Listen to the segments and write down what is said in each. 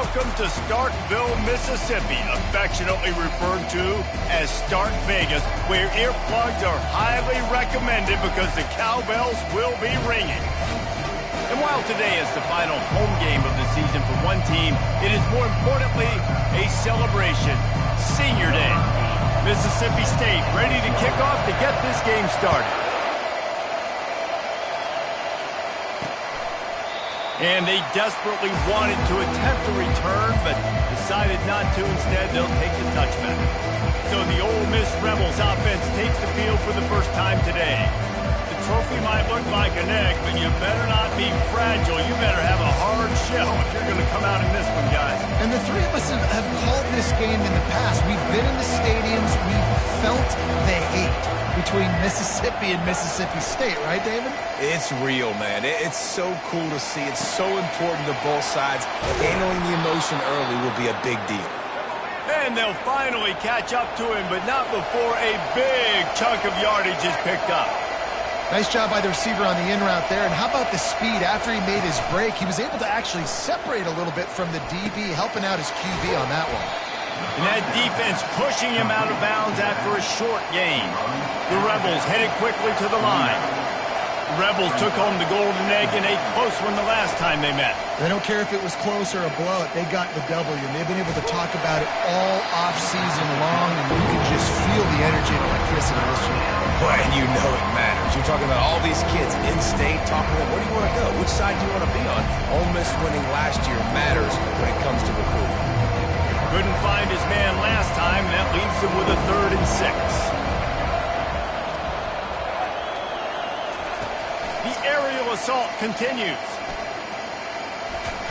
Welcome to Starkville, Mississippi, affectionately referred to as Stark Vegas, where earplugs are highly recommended because the cowbells will be ringing. And while today is the final home game of the season for one team, it is more importantly a celebration, Senior Day. Mississippi State ready to kick off to get this game started. And they desperately wanted to attempt a return, but decided not to. Instead, they'll take the touchback. So the Ole Miss Rebels offense takes the field for the first time today. The trophy might look like an egg, but you better not be fragile. You better have a hard shell if you're going to come out in this one, guys. And the three of us have called this game in the past. We've been in the stadiums. We've felt the hate between Mississippi and Mississippi State, right, David? It's real, man. It's so cool to see. It's so important to both sides. Handling the emotion early will be a big deal. And they'll finally catch up to him, but not before a big chunk of yardage is picked up. Nice job by the receiver on the in route there. And how about the speed after he made his break? He was able to actually separate a little bit from the DB, helping out his QB on that one. And that defense pushing him out of bounds after a short gain. The Rebels headed quickly to the line. The Rebels took home the golden egg in a close one the last time they met. They don't care if it was close or a blowout. They got the W, and they've been able to talk about it all off-season long, and you can just feel the energy and electricity this year. Boy, and you know it matters. You're talking about all these kids in-state talking about where do you want to go? Which side do you want to be on? Ole Miss winning last year matters when it comes to recruiting. Couldn't find his man last time, and that leaves him with a 3rd and 6. The aerial assault continues.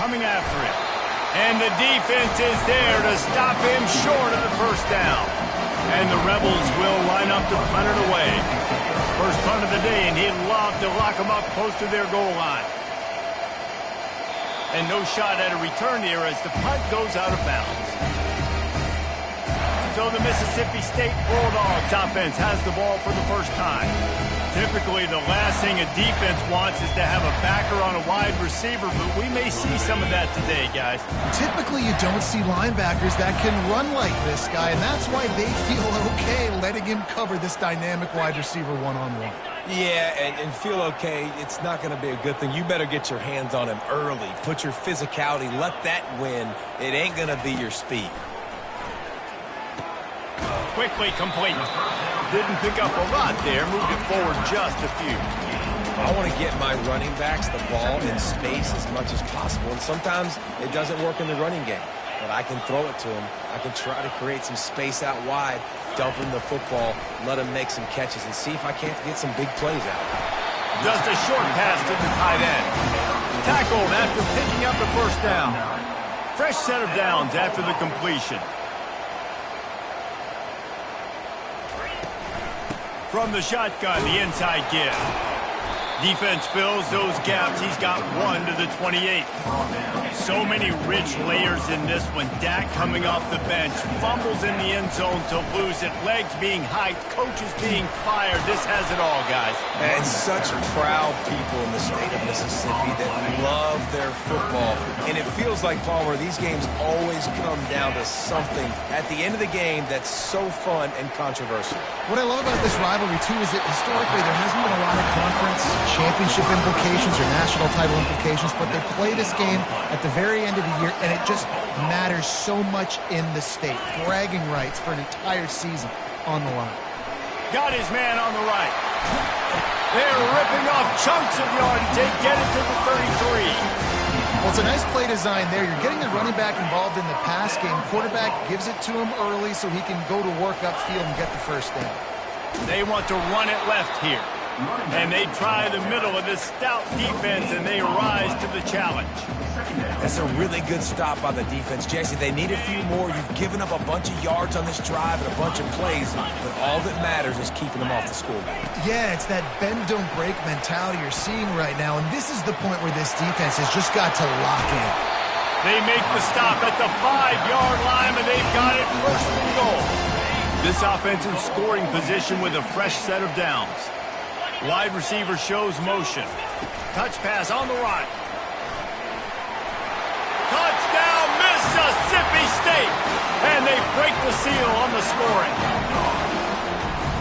Coming after it. And the defense is there to stop him short of the first down. And the Rebels will line up to punt it away. First punt of the day, and he'd love to lock them up close to their goal line. And no shot at a return here as the punt goes out of bounds. So the Mississippi State Bulldogs offense has the ball for the first time. Typically, the last thing a defense wants is to have a backer on a wide receiver, but we may see some of that today, guys. Typically, you don't see linebackers that can run like this guy, and that's why they feel okay letting him cover this dynamic wide receiver one-on-one. Yeah, and feel okay, it's not going to be a good thing. You better get your hands on him early. Put your physicality, let that win. It ain't going to be your speed. Quickly complete. Didn't pick up a lot there. Moved it forward just a few. I want to get my running backs the ball in space as much as possible. And sometimes it doesn't work in the running game. But I can throw it to him. I can try to create some space out wide, dump him the football, let him make some catches, and see if I can't get some big plays out. Just a short pass to the tight end. Tackled after picking up the first down. Fresh set of downs after the completion. From the shotgun, the inside give. Defense fills those gaps. He's got 1 to the 28. So many rich layers in this one. Dak coming off the bench. Fumbles in the end zone to lose it. Legs being hiked. Coaches being fired. This has it all, guys. And such proud people in the state of Mississippi that love their football. And it feels like, Palmer, these games always come down to something at the end of the game that's so fun and controversial. What I love about this rivalry, too, is that historically there hasn't been a lot of conference championship implications or national title implications, but they play this game at the very end of the year, and it just matters so much in the state. Bragging rights for an entire season on the line. Got his man on the right. They're ripping off chunks of yardage. They get it to the 33. Well, it's a nice play design there. You're getting the running back involved in the pass game. Quarterback gives it to him early so he can go to work upfield and get the first down. They want to run it left here. And they try the middle of this stout defense, and they rise to the challenge. That's a really good stop by the defense. Jesse, they need a few more. You've given up a bunch of yards on this drive and a bunch of plays, but all that matters is keeping them off the scoreboard. Yeah, it's that bend, don't break mentality you're seeing right now, and this is the point where this defense has just got to lock in. They make the stop at the 5-yard line, and they've got it first and goal. This offensive scoring position with a fresh set of downs. Wide receiver shows motion. Touch pass on the right. Touchdown, Mississippi! mistake. And they break the seal on the scoring.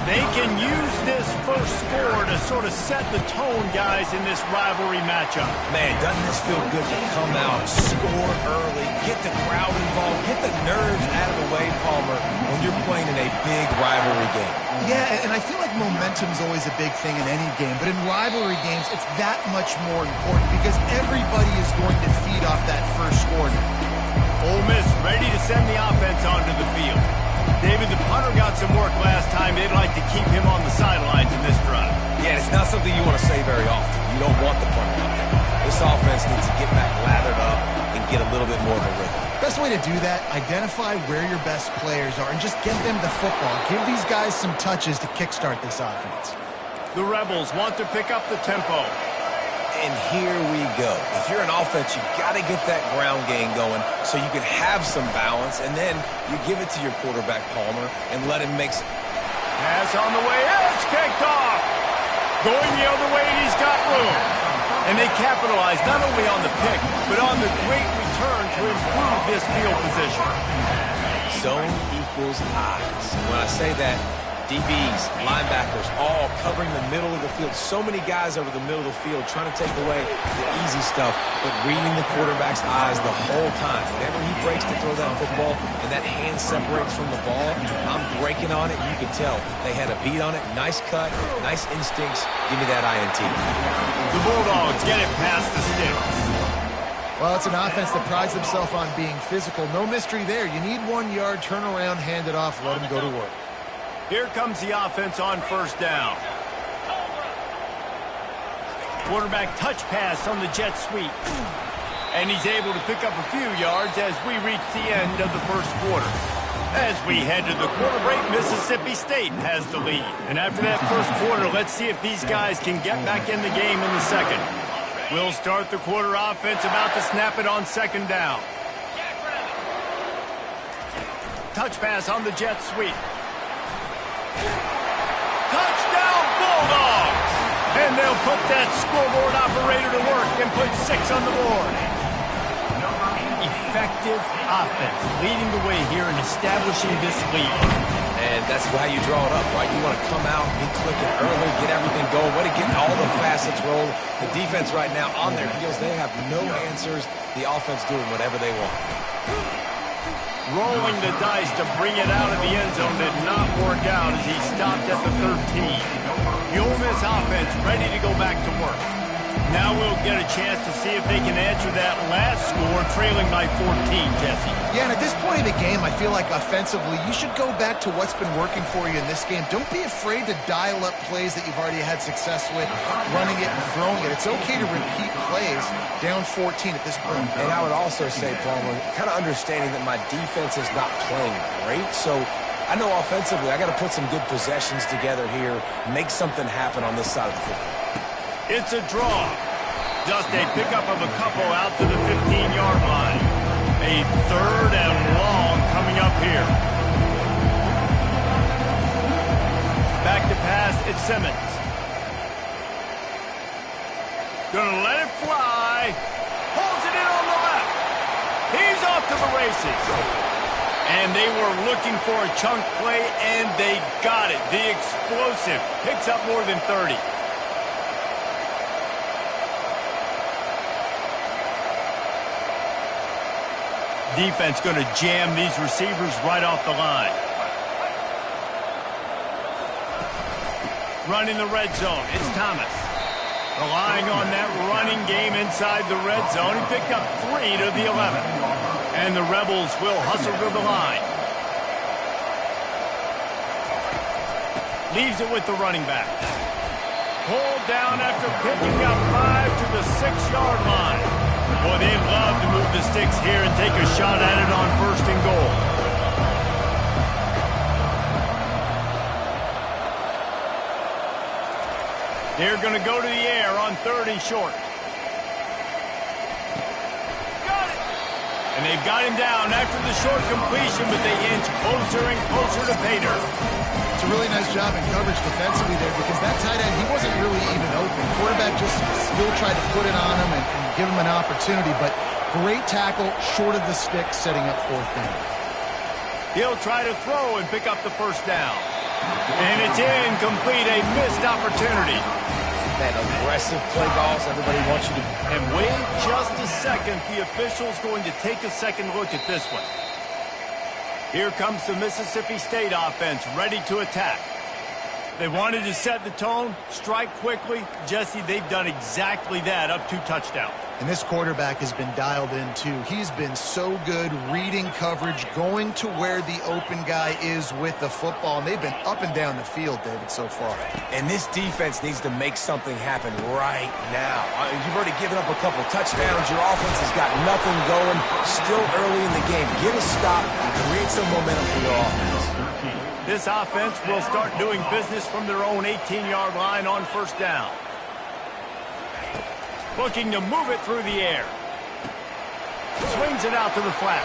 They can use this first score to sort of set the tone, guys, in this rivalry matchup. Man, doesn't this feel good to come out, score early, get the crowd involved, get the nerves out of the way, Palmer, when you're playing in a big rivalry game? Yeah, and I feel like momentum's always a big thing in any game, but in rivalry games, it's that much more important because everybody is going to feed off that first score. Ole Miss ready to send the offense onto the field. David, the punter got some work last time. They'd like to keep him on the sidelines in this drive. Yeah, it's not something you want to say very often. You don't want the punter out there. This offense needs to get back lathered up and get a little bit more of a rhythm. Best way to do that, identify where your best players are and just get them the football. Give these guys some touches to kickstart this offense. The Rebels want to pick up the tempo. And here we go. If you're an offense, you got to get that ground game going so you can have some balance, and then you give it to your quarterback, Palmer, and let him make some. Pass on the way. It's kicked off. Going the other way, and he's got room. And they capitalize not only on the pick, but on the great return to improve this field position. Zone equals eyes. When I say that, DBs, linebackers, all covering the middle of the field. So many guys over the middle of the field trying to take away the easy stuff, but reading the quarterback's eyes the whole time. Whenever he breaks to throw that football and that hand separates from the ball, I'm breaking on it. You can tell they had a beat on it. Nice cut, nice instincts. Give me that INT. The Bulldogs get it past the sticks. Well, it's an offense that prides themselves on being physical. No mystery there. You need 1 yard, turn around, hand it off, let them go to work. Here comes the offense on first down. Quarterback touch pass on the jet sweep. And he's able to pick up a few yards as we reach the end of the first quarter. As we head to the quarter break, Mississippi State has the lead. And after that first quarter, let's see if these guys can get back in the game in the second. We'll start the quarter offense about to snap it on second down. Touch pass on the jet sweep. Touchdown Bulldogs! And they'll put that scoreboard operator to work and put 6 on the board. Effective offense leading the way here in establishing this lead. And that's how you draw it up, right? You want to come out, get clicking early, get everything going. Want to get all the facets rolled. The defense right now on their heels, they have no answers. The offense doing whatever they want. Rolling the dice to bring it out of the end zone did not work out as he stopped at the 13. The Ole Miss offense ready to go back to work. Now we'll get a chance to see if they can answer that last score, trailing by 14, Jesse. Yeah, and at this point in the game, I feel like offensively, you should go back to what's been working for you in this game. Don't be afraid to dial up plays that you've already had success with, running it and throwing it. It's okay to repeat plays down 14 at this point. And I would also say, Palmer, kind of understanding that my defense is not playing great, so I know offensively I got to put some good possessions together here, make something happen on this side of the football. It's a draw. Just a pickup of a couple out to the 15-yard line. A third and long coming up here. Back to pass, it's Simmons. Gonna let it fly. Pulls it in on the left. He's off to the races. And they were looking for a chunk play, and they got it. The explosive picks up more than 30. Defense going to jam these receivers right off the line. Running the red zone, it's Thomas. Relying on that running game inside the red zone. He picked up 3 to the 11. And the Rebels will hustle to the line. Leaves it with the running back. Pulled down after picking up 5 to the 6-yard line. Boy, they'd love to move the sticks here and take a shot at it on first and goal. They're going to go to the air on 3rd and short. Got it! And they've got him down after the short completion, but they inch closer and closer to Pater. It's a really nice job in coverage defensively there because that tight end, he wasn't really even open. Quarterback just still tried to put it on him and give him an opportunity, but great tackle short of the stick, setting up 4th down. He'll try to throw and pick up the first down. And it's incomplete, a missed opportunity. That aggressive play calls everybody wants you to. And wait just a second. The official's going to take a second look at this one. Here comes the Mississippi State offense, ready to attack. They wanted to set the tone, strike quickly. Jesse, they've done exactly that, up 2 touchdowns. And this quarterback has been dialed in, too. He's been so good reading coverage, going to where the open guy is with the football. And they've been up and down the field, David, so far. And this defense needs to make something happen right now. You've already given up a couple touchdowns. Your offense has got nothing going. Still early in the game. Get a stop and create some momentum for your offense. This offense will start doing business from their own 18-yard line on first down. Looking to move it through the air. Swings it out to the flat.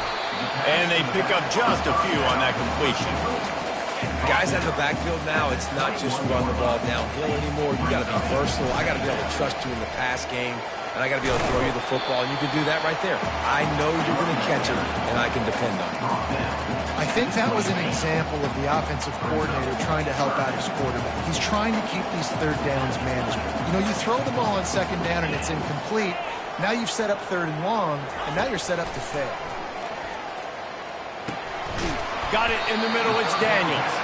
And they pick up just a few on that completion. Guys out of the backfield now, it's not just run the ball downhill anymore. You got to be versatile. I got to be able to trust you in the pass game. And I got to be able to throw you the football. And you can do that right there. I know you're going to catch it, and I can depend on it. I think that was an example of the offensive coordinator trying to help out his quarterback. He's trying to keep these third downs manageable. You know, you throw the ball on second down and it's incomplete. Now you've set up third and long, and now you're set up to fail. Got it in the middle, it's Daniels.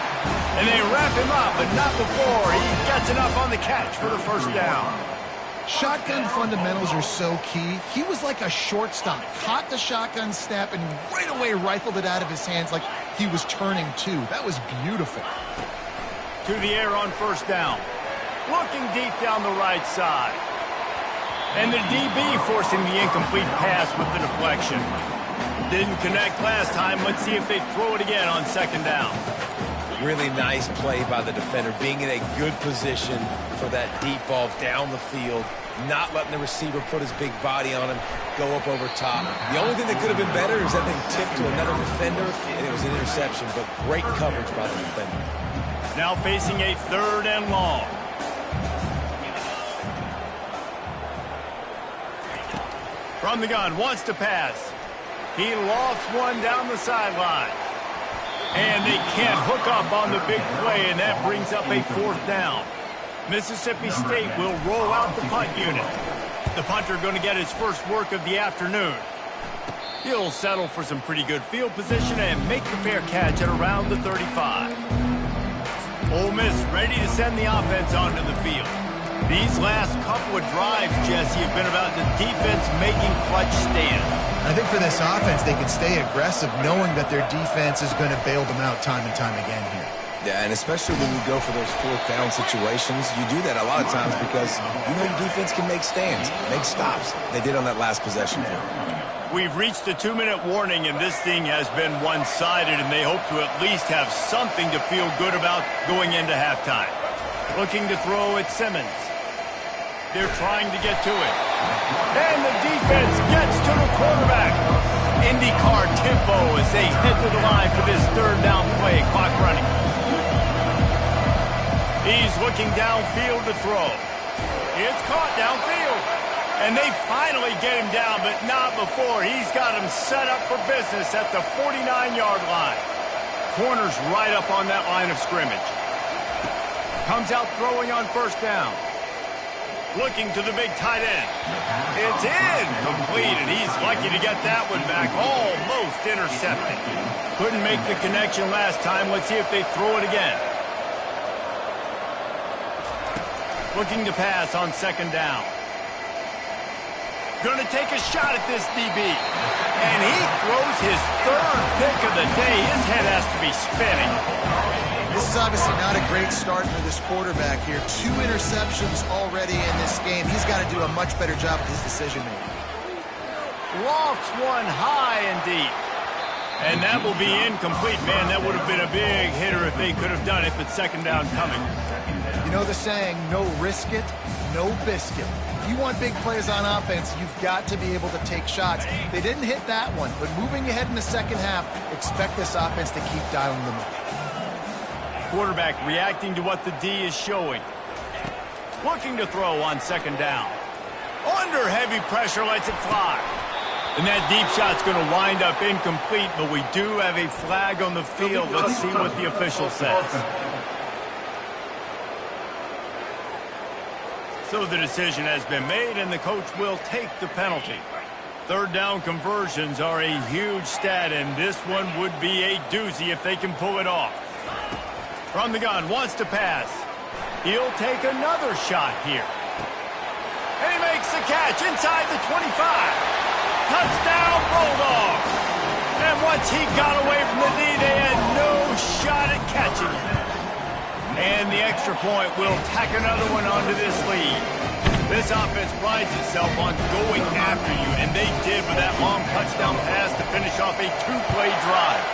And they wrap him up, but not before he gets enough on the catch for the first down. Shotgun fundamentals are so key. He was like a shortstop. Caught the shotgun snap and right away rifled it out of his hands like he was turning too. That was beautiful. To the air on first down. Looking deep down the right side. And the DB forcing the incomplete pass with the deflection. Didn't connect last time. Let's see if they throw it again on second down. Really nice play by the defender, being in a good position for that deep ball down the field, not letting the receiver put his big body on him, go up over top. The only thing that could have been better is that thing tipped to another defender, and it was an interception, but great coverage by the defender. Now facing a third and long. From the gun, wants to pass. He lofts one down the sideline. And they can't hook up on the big play, and that brings up a fourth down. Mississippi State will roll out the punt unit. The punter going to get his first work of the afternoon. He'll settle for some pretty good field position and make the fair catch at around the 35. Ole Miss ready to send the offense onto the field. These last couple of drives, Jesse, have been about the defense making clutch stands. I think for this offense, they can stay aggressive knowing that their defense is going to bail them out time and time again here. Yeah, and especially when you go for those fourth down situations, you do that a lot of times because you know your defense can make stands, make stops. They did on that last possession. We've reached the 2-minute warning, and this thing has been one-sided, and they hope to at least have something to feel good about going into halftime. Looking to throw at Simmons. They're trying to get to it. And the defense gets to the quarterback. IndyCar tempo as they head to the line for this third down play. Clock running. He's looking downfield to throw. It's caught downfield. And they finally get him down, but not before. He's got him set up for business at the 49-yard line. Corner's right up on that line of scrimmage. Comes out throwing on first down. Looking to the big tight end. It's incomplete, and he's lucky to get that one back. Almost intercepted. Couldn't make the connection last time. Let's see if they throw it again. Looking to pass on second down. Going to take a shot at this DB. And he throws his third pick of the day. His head has to be spinning. This is obviously not a great start for this quarterback here. 2 interceptions already in this game. He's got to do a much better job with his decision-making. Lofts one high and deep. And that will be incomplete. Man, that would have been a big hitter if they could have done it, but second down coming. You know the saying, no risk it, no biscuit. If you want big plays on offense, you've got to be able to take shots. They didn't hit that one, but moving ahead in the second half, expect this offense to keep dialing them up. Quarterback reacting to what the D is showing. Looking to throw on second down. Under heavy pressure, lets it fly. And that deep shot's going to wind up incomplete, but we do have a flag on the field. Let's see what the official says. So the decision has been made, and the coach will take the penalty. Third down conversions are a huge stat, and this one would be a doozy if they can pull it off. From the gun, wants to pass. He'll take another shot here. And he makes the catch inside the 25. Touchdown, Bulldogs! And once he got away from the knee, they had no shot at catching him. And the extra point will tack another one onto this lead. This offense prides itself on going after you, and they did with that long touchdown pass to finish off a two-play drive.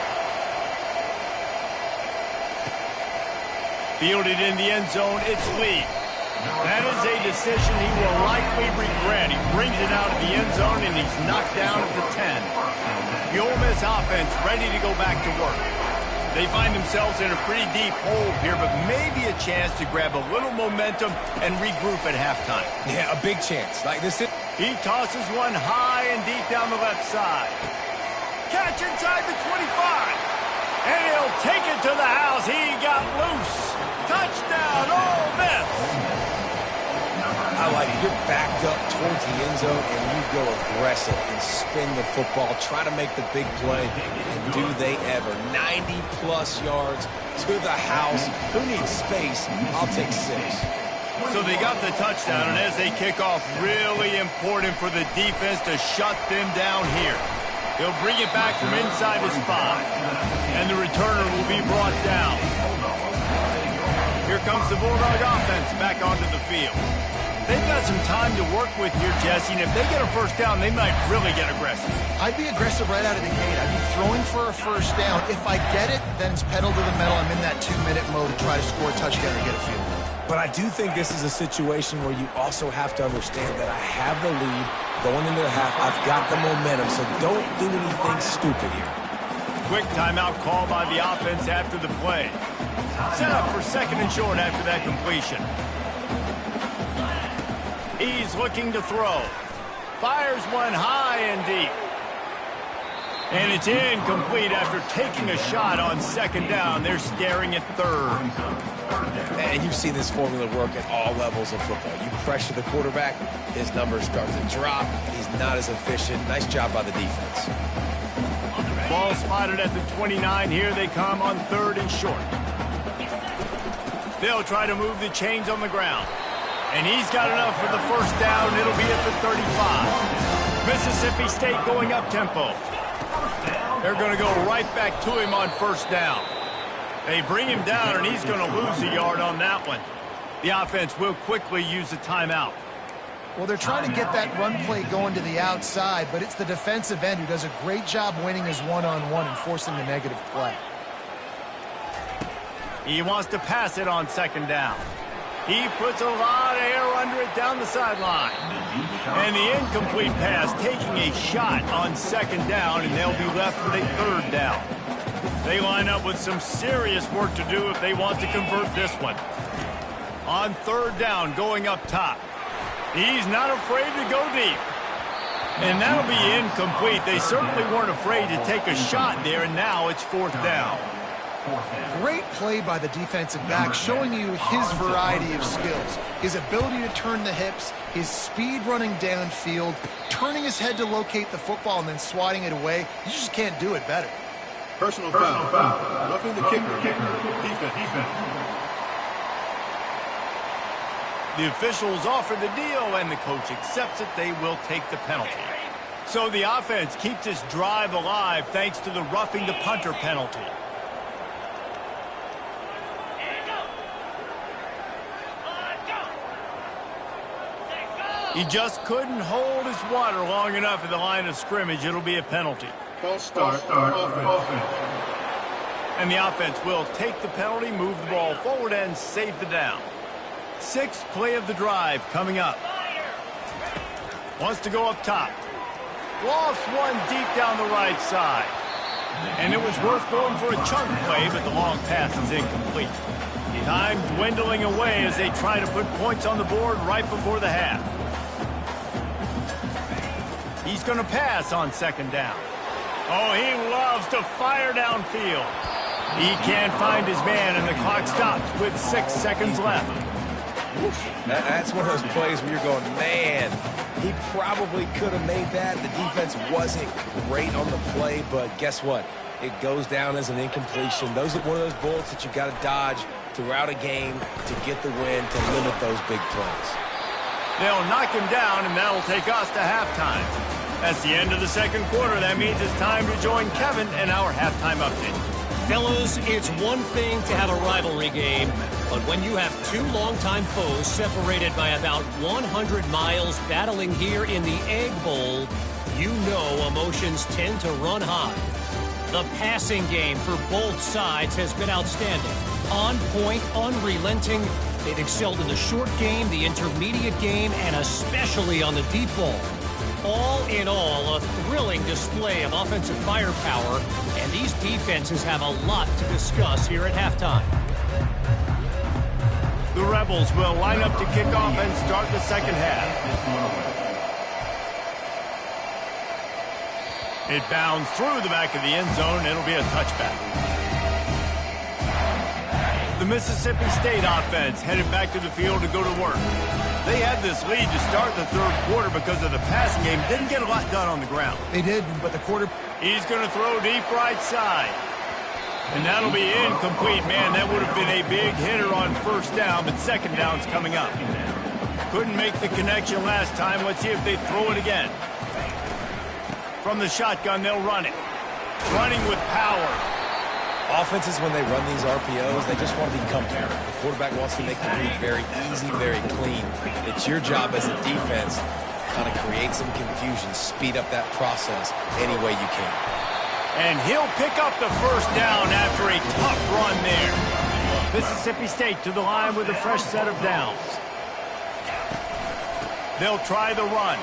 Fielded in the end zone, it's Lee. That is a decision he will likely regret. He brings it out of the end zone, and he's knocked down at the 10. The Ole Miss offense ready to go back to work. They find themselves in a pretty deep hole here, but maybe a chance to grab a little momentum and regroup at halftime. Yeah, a big chance. Like this. He tosses one high and deep down the left side. Catch inside the 25. And he'll take it to the house. He got loose. Touchdown, Ole Miss. I like it. You're backed up towards the end zone, and you go aggressive and spin the football, try to make the big play, and do they ever. 90-plus yards to the house. Who needs space? I'll take 6. So they got the touchdown, and as they kick off, really important for the defense to shut them down here. He'll bring it back from inside his 5, and the returner will be brought down. Here comes the Bulldog offense back onto the field. They've got some time to work with here, Jesse, and if they get a first down, they might really get aggressive. I'd be aggressive right out of the gate. I'd be throwing for a first down. If I get it, then it's pedal to the metal. I'm in that 2-minute mode to try to score a touchdown and get a field goal. But I do think this is a situation where you also have to understand that I have the lead going into the half. I've got the momentum, so don't do anything stupid here. Quick timeout call by the offense after the play. Set up for second and short after that completion. He's looking to throw. Fires one high and deep. And it's incomplete after taking a shot on second down. They're staring at third. And you've seen this formula work at all levels of football. You pressure the quarterback, his numbers start to drop. He's not as efficient. Nice job by the defense. Ball spotted at the 29. Here they come on third and short. They'll try to move the chains on the ground. And he's got enough for the first down. It'll be at the 35. Mississippi State going up tempo. They're going to go right back to him on first down. They bring him down, and he's going to lose a yard on that one. The offense will quickly use a timeout. Well, they're trying to get that run play going to the outside, but it's the defensive end who does a great job winning his one-on-one and forcing the negative play. He wants to pass it on second down. He puts a lot of air under it down the sideline. And the incomplete pass taking a shot on second down, and they'll be left with a third down. They line up with some serious work to do if they want to convert this one. On third down, going up top. He's not afraid to go deep. And that'll be incomplete. They certainly weren't afraid to take a shot there, and now it's fourth down. Great play by the defensive back, showing you his variety of skills. His ability to turn the hips, his speed running downfield, turning his head to locate the football and then swatting it away. You just can't do it better. Personal foul. Roughing the kicker. Defense. The officials offer the deal, and the coach accepts it. They will take the penalty. So the offense keeps this drive alive thanks to the roughing the punter penalty. He just couldn't hold his water long enough at the line of scrimmage. It'll be a penalty. False start. Offense. And the offense will take the penalty, move the ball forward, and save the down. Sixth play of the drive coming up. Wants to go up top. Lost one deep down the right side. And it was worth going for a chunk play, but the long pass is incomplete. Time dwindling away as they try to put points on the board right before the half. He's going to pass on second down. Oh, he loves to fire downfield. He can't find his man, and the clock stops with 6 seconds left. That's one of those plays where you're going, man, he probably could have made that. The defense wasn't great on the play, but guess what? It goes down as an incompletion. Those are one of those bullets that you got to dodge throughout a game to get the win, to limit those big plays. They'll knock him down, and that'll take us to halftime. That's the end of the second quarter. That means it's time to join Kevin and our halftime update. Fellas, it's one thing to have a rivalry game, but when you have two longtime foes separated by about 100 miles battling here in the Egg Bowl, you know emotions tend to run high. The passing game for both sides has been outstanding. On point, unrelenting. They've excelled in the short game, the intermediate game, and especially on the deep ball. All in all, a thrilling display of offensive firepower, and these defenses have a lot to discuss here at halftime. The Rebels will line up to kick off and start the second half. It bounds through the back of the end zone. It'll be a touchback. The Mississippi State offense headed back to the field to go to work. They had this lead to start the third quarter because of the passing game. Didn't get a lot done on the ground. They did, but the quarter... He's going to throw deep right side. And that'll be incomplete. Man, that would have been a big hitter on first down, but second down's coming up. Couldn't make the connection last time. Let's see if they throw it again. From the shotgun, they'll run it. Running with power. Offenses, when they run these RPOs, they just want to be comfortable. The quarterback wants to make the read very easy, very clean. It's your job as a defense to kind of create some confusion, speed up that process any way you can. And he'll pick up the first down after a tough run there. Mississippi State to the line with a fresh set of downs. They'll try the run.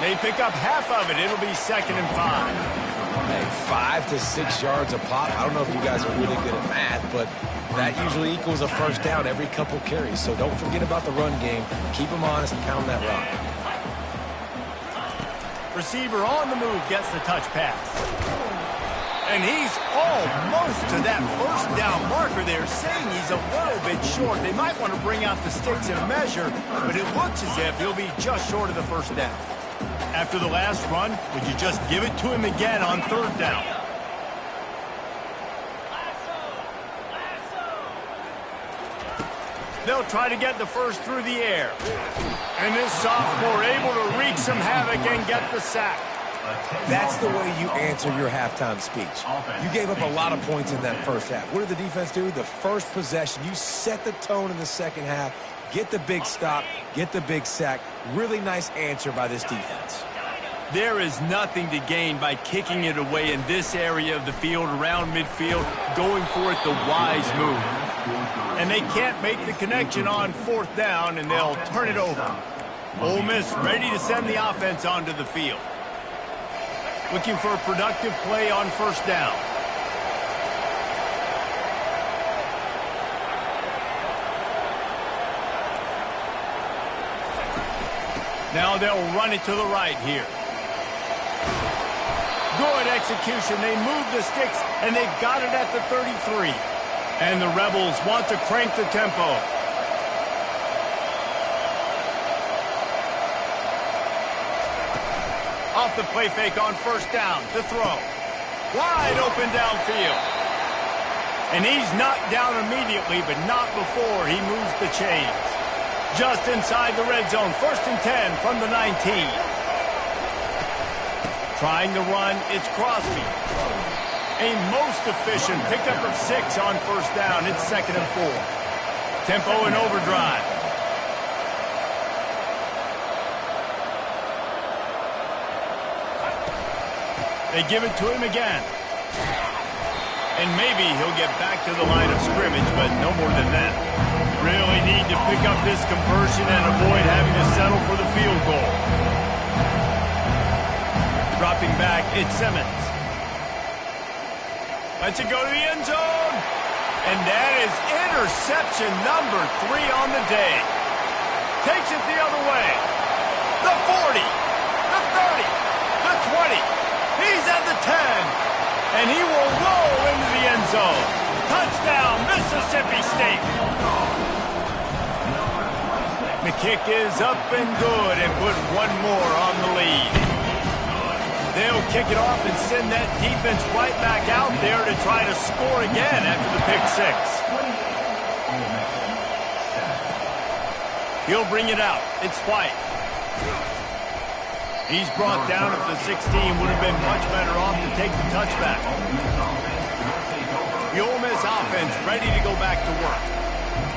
They pick up half of it. It'll be 2nd and 5. Hey, 5 to 6 yards a pop. I don't know if you guys are really good at math, but that usually equals a first down every couple carries. So don't forget about the run game. Keep them honest and pound that rock. Receiver on the move gets the touch pass. And he's almost to that first down marker there, saying he's a little bit short. They might want to bring out the sticks in a measure, but it looks as if he'll be just short of the first down. After the last run, would you just give it to him again on third down? They'll try to get the first through the air. And this sophomore able to wreak some havoc and get the sack. That's the way you answer your halftime speech. You gave up a lot of points in that first half. What did the defense do? The first possession, you set the tone in the second half. Get the big stop, get the big sack. Really nice answer by this defense. There is nothing to gain by kicking it away in this area of the field, around midfield, going for it the wise move. And they can't make the connection on fourth down, and they'll turn it over. Ole Miss ready to send the offense onto the field. Looking for a productive play on first down. Now they'll run it to the right here. Good execution. They move the sticks, and they've got it at the 33. And the Rebels want to crank the tempo. Off the play fake on first down to throw. Wide open downfield. And he's knocked down immediately, but not before he moves the chains. Just inside the red zone, 1st and 10 from the 19. Trying to run, it's Crosby. A most efficient pickup of 6 on first down. It's 2nd and 4. Tempo and overdrive. They give it to him again. And maybe he'll get back to the line of scrimmage, but no more than that. Really need to pick up this conversion and avoid having to settle for the field goal. Dropping back, it's Simmons. Lets it go to the end zone. And that is interception number 3 on the day. Takes it the other way. the 40, the 30, the 20. He's at the 10, and he will roll into the end zone. Touchdown, Mississippi State. The kick is up and good and put one more on the lead. They'll kick it off and send that defense right back out there to try to score again after the pick six. He'll bring it out. It's White. He's brought down at the 16. Would have been much better off to take the touchback. The Ole Miss offense ready to go back to work.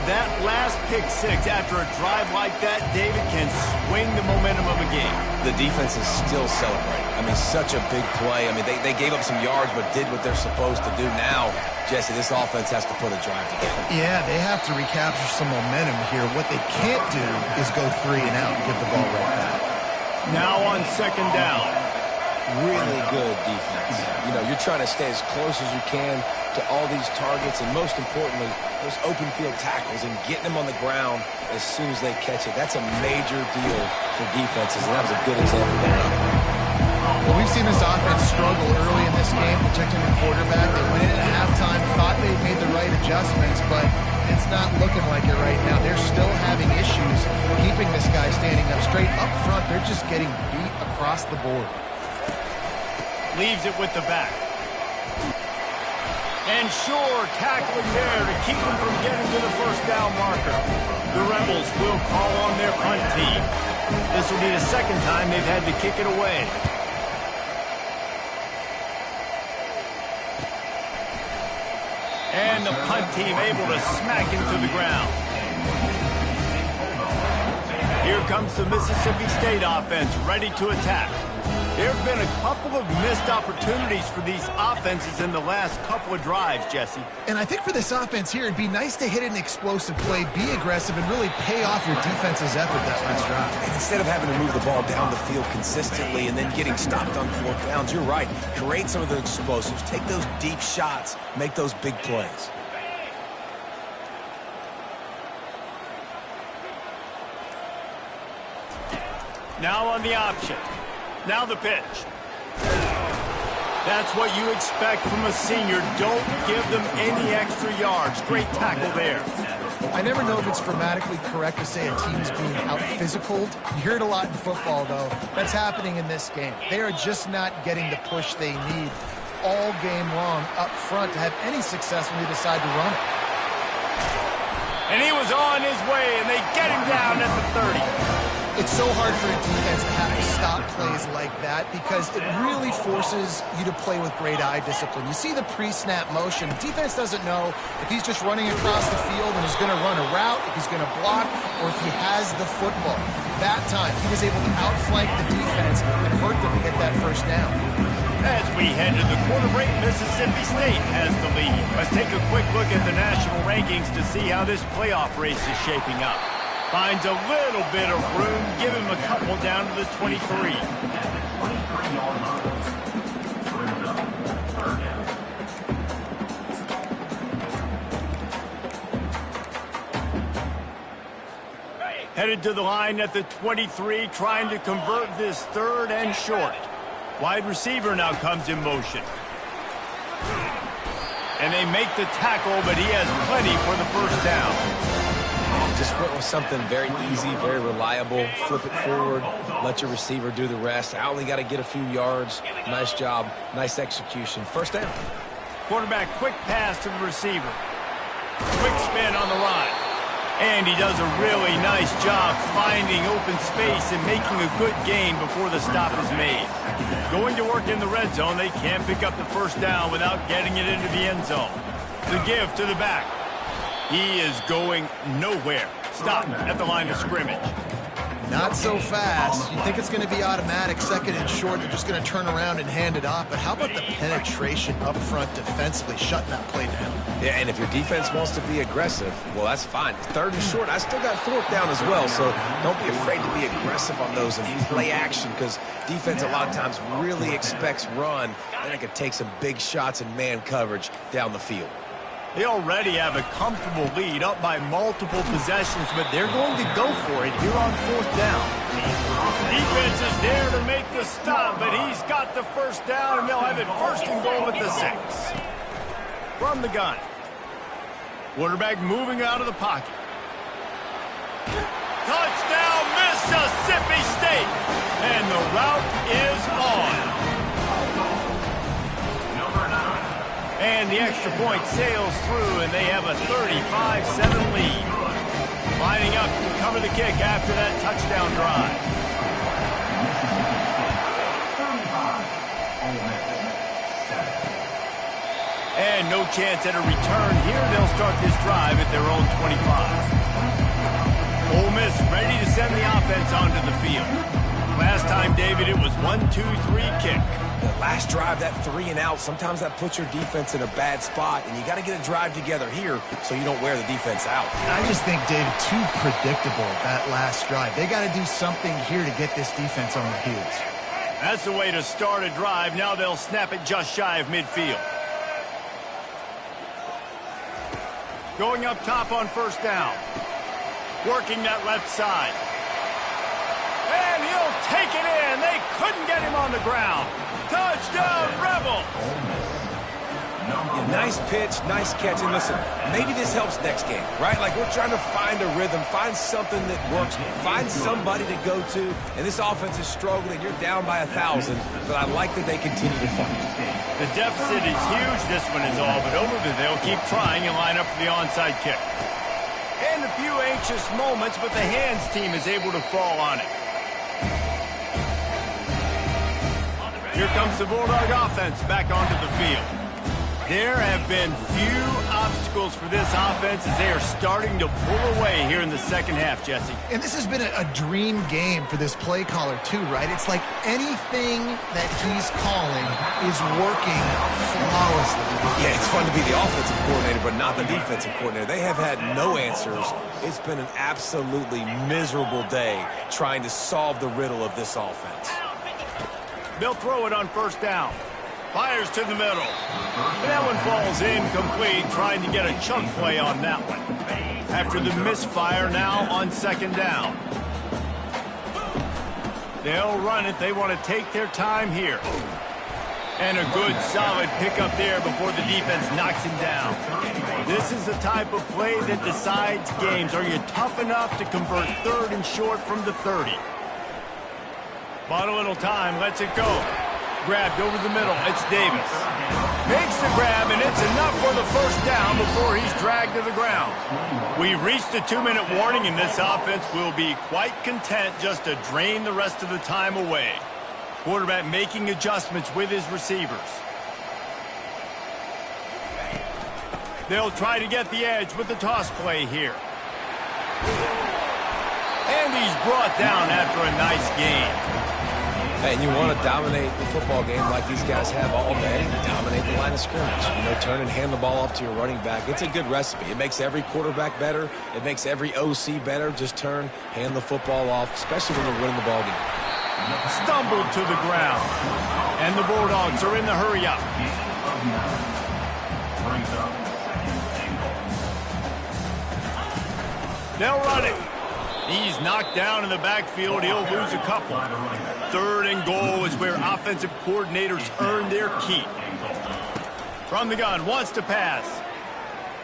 That last pick six after a drive like that, David, can swing the momentum of a game. The defense is still celebrating. I mean, such a big play. I mean, they gave up some yards but did what they're supposed to do. Now, Jesse, this offense has to put a drive together. Yeah, they have to recapture some momentum here. What they can't do is go 3 and out and give the ball right back. Now on second down. Really good defense. You know, you're trying to stay as close as you can to all these targets, and most importantly, those open field tackles and getting them on the ground as soon as they catch it. That's a major deal for defenses, and that was a good example there. Well, we've seen this offense struggle early in this game, protecting the quarterback. They went in at halftime, thought they made the right adjustments, but it's not looking like it right now. They're still having issues keeping this guy standing up straight. Up front, they're just getting beat across the board. Leaves it with the back. And sure, tackling there to keep them from getting to the first down marker. The Rebels will call on their punt team. This will be the second time they've had to kick it away. And the punt team able to smack him to the ground. Here comes the Mississippi State offense ready to attack. There have been a couple of missed opportunities for these offenses in the last couple of drives, Jesse. And I think for this offense here, it'd be nice to hit an explosive play, be aggressive, and really pay off your defense's effort that last drive. And instead of having to move the ball down the field consistently and then getting stopped on 4th downs, you're right. Create some of those explosives. Take those deep shots. Make those big plays. Now on the option. Now the pitch. That's what you expect from a senior. Don't give them any extra yards. Great tackle there. I never know if it's grammatically correct to say a team is being out-physicaled. You hear it a lot in football, though. That's happening in this game. They are just not getting the push they need all game long up front to have any success when they decide to run it. And he was on his way, and they get him down at the 30. It's so hard for a defense to have to stop plays like that because it really forces you to play with great eye discipline. You see the pre-snap motion. Defense doesn't know if he's just running across the field and he's going to run a route, if he's going to block, or if he has the football. That time, he was able to outflank the defense and hurt them to get that first down. As we head to the quarter break, Mississippi State has the lead. Let's take a quick look at the national rankings to see how this playoff race is shaping up. Finds a little bit of room, give him a couple down to the 23. Headed to the line at the 23, trying to convert this 3rd and short. Wide receiver now comes in motion. And they make the tackle, but he has plenty for the first down. Just went with something very easy, very reliable. Flip it forward, let your receiver do the rest. I only got to get a few yards. Nice job, nice execution. First down. Quarterback, quick pass to the receiver. Quick spin on the run. And he does a really nice job finding open space and making a good gain before the stop is made. Going to work in the red zone, they can't pick up the first down without getting it into the end zone. The give to the back. He is going nowhere. Stop at the line of scrimmage. Not so fast. You think it's going to be automatic, 2nd and short. They're just going to turn around and hand it off. But how about the penetration up front defensively, shutting that play down? Yeah, and if your defense wants to be aggressive, well, that's fine. 3rd and short, I still got 4th down as well. So don't be afraid to be aggressive on those and play action because defense a lot of times really expects run. Then it could take some big shots and man coverage down the field. They already have a comfortable lead up by multiple possessions, but they're going to go for it here on 4th down. Defense is there to make the stop, but he's got the first down, and they'll have it 1st and goal at the 6. From the gun. Quarterback moving out of the pocket. Touchdown, Mississippi State! And the route is on. And the extra point sails through, and they have a 35-7 lead. Lining up to cover the kick after that touchdown drive. And no chance at a return here. They'll start this drive at their own 25. Ole Miss ready to send the offense onto the field. Last time, David, it was 1-2-3 kick. The last drive, that 3 and out, sometimes that puts your defense in a bad spot, and you got to get a drive together here so you don't wear the defense out. I just think, David, too predictable, that last drive. They got to do something here to get this defense on their heels. That's the way to start a drive. Now they'll snap it just shy of midfield. Going up top on 1st down. Working that left side. And he'll take it in. They couldn't get him on the ground. Touchdown, Rebels! Yeah, nice pitch, nice catch. And listen, maybe this helps next game, right? Like we're trying to find a rhythm, find something that works, find somebody to go to. And this offense is struggling. You're down by 1,000, but I like that they continue to fight. The deficit is huge. This one is all but over, but they'll keep trying and line up for the onside kick. And a few anxious moments, but the hands team is able to fall on it. Here comes the Bulldog offense back onto the field. There have been few obstacles for this offense as they are starting to pull away here in the second half, Jesse. And this has been a dream game for this play caller, too, right? It's like anything that he's calling is working flawlessly. Yeah, it's fun to be the offensive coordinator, but not the defensive coordinator. They have had no answers. It's been an absolutely miserable day trying to solve the riddle of this offense. They'll throw it on 1st down. Fires to the middle. That one falls incomplete, trying to get a chunk play on that one. After the misfire, now on 2nd down. They'll run it. They want to take their time here. And a good, solid pickup there before the defense knocks him down. This is the type of play that decides games. Are you tough enough to convert 3rd and short from the 30? Bought a little time, lets it go. Grabbed over the middle, it's Davis. Makes the grab, and it's enough for the 1st down before he's dragged to the ground. We've reached the 2-minute warning, and this offense will be quite content just to drain the rest of the time away. Quarterback making adjustments with his receivers. They'll try to get the edge with the toss play here. And he's brought down after a nice gain. And you want to dominate the football game like these guys have all day. Dominate the line of scrimmage. You know, turn and hand the ball off to your running back. It's a good recipe. It makes every quarterback better. It makes every OC better. Just turn, hand the football off, especially when you're winning the ball game. Stumbled to the ground. And the Bulldogs are in the hurry up. They'll run it. He's knocked down in the backfield. He'll lose a couple. 3rd and goal is where offensive coordinators earn their keep. From the gun, wants to pass.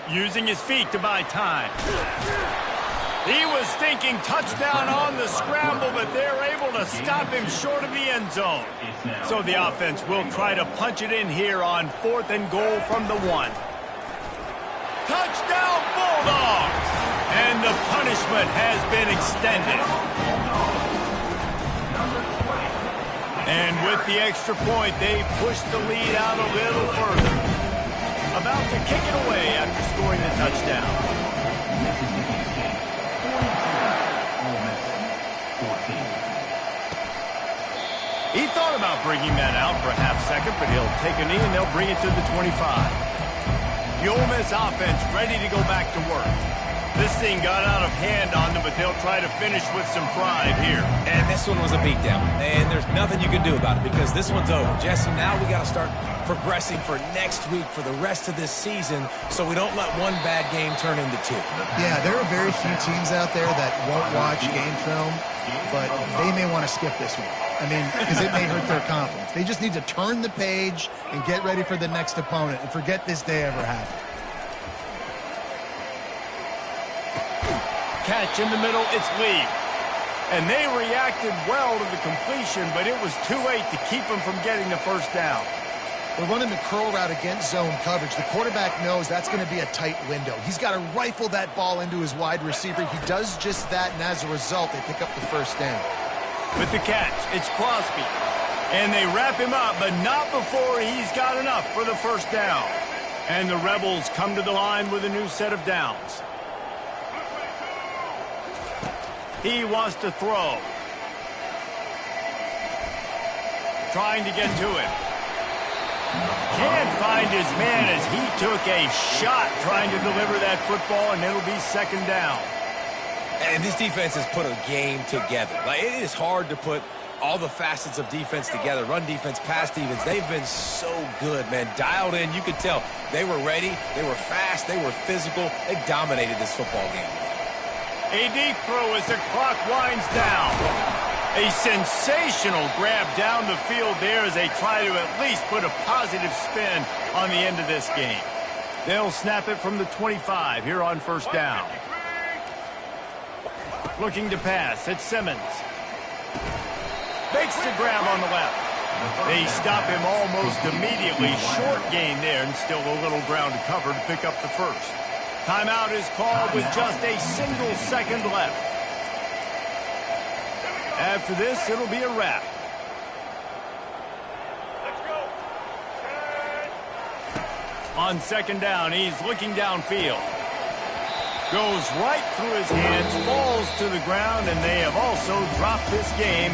Using his feet to buy time. He was thinking touchdown on the scramble, but they're able to stop him short of the end zone. So the offense will try to punch it in here on 4th and goal from the 1. Touchdown, Bulldogs! And the punishment has been extended. And with the extra point, they push the lead out a little further. About to kick it away after scoring the touchdown. He thought about bringing that out for a half second, but he'll take a knee and they'll bring it to the 25. The Ole Miss offense ready to go back to work. This thing got out of hand on them, but they'll try to finish with some pride here. And this one was a beatdown. And there's nothing you can do about it because this one's over. Jesse, now we got to start progressing for next week for the rest of this season so we don't let one bad game turn into two. Yeah, there are very few teams out there that won't watch game film, but they may want to skip this one. I mean, because it may hurt their confidence. They just need to turn the page and get ready for the next opponent and forget this day ever happened. Catch in the middle, it's Lee. And they reacted well to the completion, but it was too late to keep them from getting the first down. We're running the curl route against zone coverage. The quarterback knows that's going to be a tight window. He's got to rifle that ball into his wide receiver. He does just that, and as a result, they pick up the first down. With the catch, it's Crosby. And they wrap him up, but not before he's got enough for the first down. And the Rebels come to the line with a new set of downs. He wants to throw. Trying to get to him. Can't find his man as he took a shot trying to deliver that football, and it'll be second down. And this defense has put a game together. Like, it is hard to put all the facets of defense together. Run defense, pass defense. They've been so good, man. Dialed in. You could tell they were ready. They were fast. They were physical. They dominated this football game. A deep throw as the clock winds down. A sensational grab down the field there as they try to at least put a positive spin on the end of this game. They'll snap it from the 25 here on first down. Looking to pass, it's Simmons. Makes the grab on the left. They stop him almost immediately. Short gain there and still a little ground to cover to pick up the first. Timeout is called with just a single second left. After this, it'll be a wrap. On second down, he's looking downfield. Goes right through his hands, falls to the ground, and they have also dropped this game.